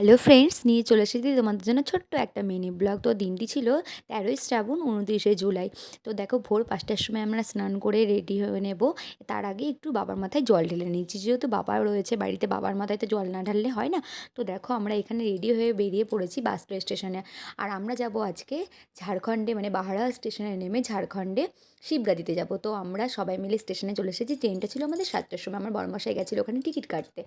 Hello friends, নিয়ে চলে এসেছি তোমাদের জন্য ছোট্ট একটা মিনি ব্লগ। তো দিনটি ছিল 13ই শ্রাবণ 29শে জুলাই। তো দেখো ভোর 5টার সময় আমরা স্নান করে রেডি হয়ে নেব। তার আগে একটু বাবার মাথায় জল ঢেলে নিচ্ছি, যেহেতু বাবা রয়েছে বাড়িতে, বাবার মাথায় তো জল না ঢাললে হয় না। তো দেখো আমরা এখানে রেডি হয়ে বেরিয়ে পড়েছি বাসটা স্টেশনে। আর আমরা যাব আজকে ঝাড়খণ্ডে, মানে বাহারা স্টেশনে নেমে ঝাড়খণ্ডে শিবগাদিতে যাব। তো আমরা সবাই মিলে স্টেশনে চলে এসেছি। ট্রেনটা ছিল আমাদের 7টার সময়, আমার বড়মশাই গেছিলো ওখানে টিকিট কাটতে।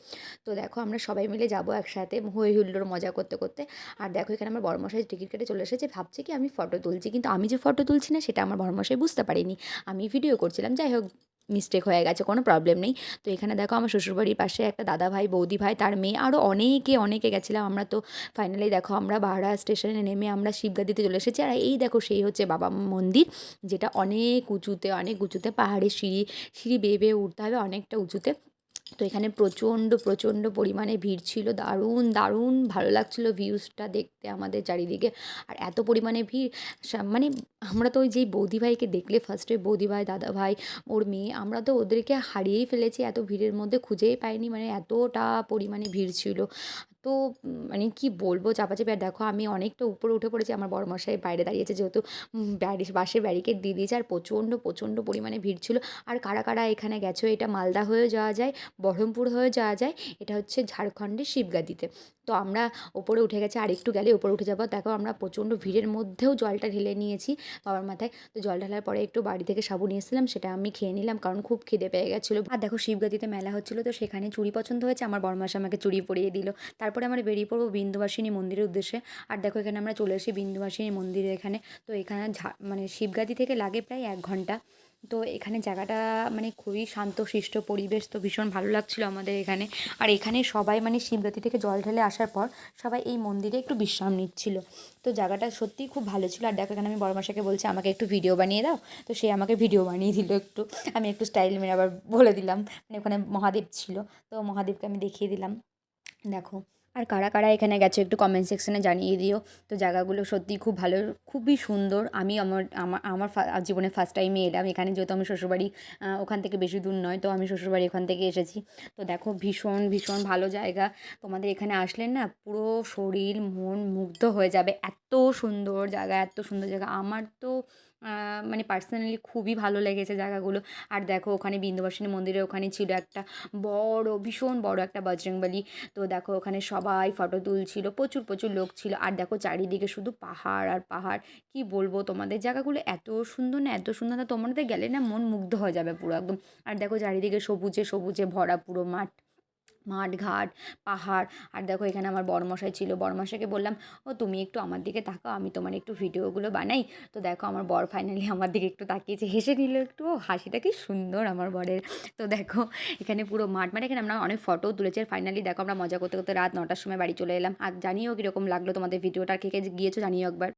তো দেখো আমরা সবাই মিলে যাবো একসাথে, হই হুল্লোড় মজা করতে করতে। আর দেখো এখানে আমার বড়মশাই টিকিট কেটে চলে এসেছে, ভাবছে কি আমি ফটো তুলছি, কিন্তু আমি যে ফটো তুলছি না সেটা আমার বড়মশাই বুঝতে পারিনি, আমি ভিডিও করছিলাম। যাই হোক, মিস্টেক হয়ে গেছে, কোনো প্রবলেম নেই। তো এখানে দেখো আমার শ্বশুরবাড়ির পাশে একটা দাদা ভাই, বৌদি ভাই, তার মেয়ে, আরও অনেকে অনেকে গেছিলাম আমরা। তো ফাইনালি দেখো আমরা বাহারা স্টেশনে নেমে আমরা শিবগাদিতে চলে এসেছি। আর এই দেখো সেই হচ্ছে বাবা মন্দির, যেটা অনেক উঁচুতে, অনেক উঁচুতে, পাহাড়ের সিঁড়ি সিঁড়ি বেয়ে বেয়ে উঠতে হবে অনেকটা উঁচুতে। তো এখানে প্রচণ্ড প্রচণ্ড পরিমাণে ভিড় ছিল, দারুণ দারুণ ভালো লাগছিলো ভিউজটা দেখতে আমাদের চারিদিকে। আর এত পরিমাণে ভিড়, মানে আমরা তো ওই যেই বৌদি ভাইকে দেখলে ফার্স্টে, বৌদি ভাই, দাদা ভাই, ওর মেয়ে, আমরা তো ওদেরকে হারিয়েই ফেলেছি, এত ভিড়ের মধ্যে খুঁজেই পাইনি, মানে এতটা পরিমাণে ভিড় ছিল। তো মানে কি বলবো, চাপাচাপি। আর দেখো আমি অনেকটা উপরে উঠে পড়েছি, আমার বড়মশাই বাইরে দাঁড়িয়েছে, যেহেতু বাসে ব্যারিকেড দিয়ে দিয়েছে। আর প্রচণ্ড প্রচণ্ড পরিমাণে ভিড় ছিল। আর কারা কারা এখানে গেছো, এটা মালদা হয়ে যাওয়া যায়, বহরমপুর হয়ে যাওয়া যায়, এটা হচ্ছে ঝাড়খণ্ডের শিবগাদিতে। তো আমরা ওপরে উঠে গেছি, আর একটু গেলে ওপরে উঠে যাবো। দেখো আমরা প্রচণ্ড ভিড়ের মধ্যেও জলটা ঢেলে নিয়েছি বাবার মাথায়। তো জল ঢালার পরে একটু বাড়ি থেকে সাবু নিয়ে এসেছিলাম, সেটা আমি খেয়ে নিলাম, কারণ খুব খিদে পেয়ে গেছিলো। আর দেখো শিবগাদিতে মেলা হচ্ছিলো, তো সেখানে চুড়ি পছন্দ হয়েছে, আমার বড়মাসা আমাকে চুড়ি পরিয়ে দিল। তারপরে আমরা বেরিয়ে পড়বো বিন্দুবাসিনী মন্দিরের উদ্দেশ্যে। আর দেখো এখানে আমরা চলে এসেছি বিন্দুবাসিনী মন্দিরে এখানে। তো এখানে মানে শিবগাদি থেকে লাগে প্রায় 1 ঘন্টা। তো এখানে জায়গাটা মানে খুবই শান্তশিষ্ট পরিবেশ, তো ভীষণ ভালো লাগছিলো আমাদের এখানে। আর এখানে সবাই মানে শিবগাদি থেকে জল ঢেলে আসার পর সবাই এই মন্দিরে একটু বিশ্রাম নিচ্ছিল। তো জায়গাটা সত্যিই খুব ভালো ছিল। আর দেখো এখানে আমি বড়মাসাকে বলছি আমাকে একটু ভিডিও বানিয়ে দাও, তো সে আমাকে ভিডিও বানিয়ে দিল একটু। আমি একটু স্টাইল মেরে আবার বলে দিলাম, মানে ওখানে মহাদেব ছিল, তো মহাদেবকে আমি দেখিয়ে দিলাম। দেখো, আর কারা কারা এখানে গেছো একটু কমেন্ট সেকশনে জানিয়ে দিও। তো জায়গাগুলো সত্যিই খুব ভালো, খুবই সুন্দর। আমি আমার আমার আমার জীবনে ফার্স্ট টাইমে এলাম এখানে, যেহেতু আমি শ্বশুরবাড়ি ওখান থেকে বেশি দূর নয়, তো আমি শ্বশুরবাড়ি ওখান থেকে এসেছি। তো দেখো ভীষণ ভীষণ ভালো জায়গা, তোমাদের এখানে আসলে না পুরো শরীর মন মুগ্ধ হয়ে যাবে, এত সুন্দর জায়গা, এত সুন্দর জায়গা। আমার তো মানে পার্সোনালি খুবই ভালো লেগেছে জায়গাগুলো। আর দেখো ওখানে বিন্দুবাসিনী মন্দিরের ওখানে ছিল একটা বড়, ভীষণ বড় একটা বজরংবলী। তো দেখো ওখানে সবাই ফটো তুলছিল, প্রচুর প্রচুর লোক ছিল। আর দেখো চারিদিকে শুধু পাহাড় আর পাহাড়, কি বলবো তোমাদের, জায়গাগুলো এত সুন্দর না, এত সুন্দর না, তোমাদের গেলে না মন মুগ্ধ হয়ে যাবে পুরো একদম। আর দেখো চারিদিকে সবুজে সবুজে ভরা পুরো মাঠ, মাঠ ঘাট, পাহাড়। আর দেখো এখানে আমার বড়মশাই ছিল, বড়মশাইকে বললাম, ও তুমি একটু আমার দিকে তাকাও, আমি তোমার একটু ভিডিওগুলো বানাই। তো দেখো আমার বর ফাইনালি আমার দিকে একটু তাকিয়েছে, হেসে নিল একটু, ও হাসিটা কি সুন্দর আমার বরের। তো দেখো এখানে পুরো মাঠ, মানে এখানে আমরা অনেক ফটোও তুলেছি। আর ফাইনালি দেখো আমরা মজা করতে করতে রাত 9টার সময় বাড়ি চলে এলাম। আর জানিও কীরকম লাগলো তোমাদের ভিডিওটা, কে কে গিয়েছো জানিও একবার।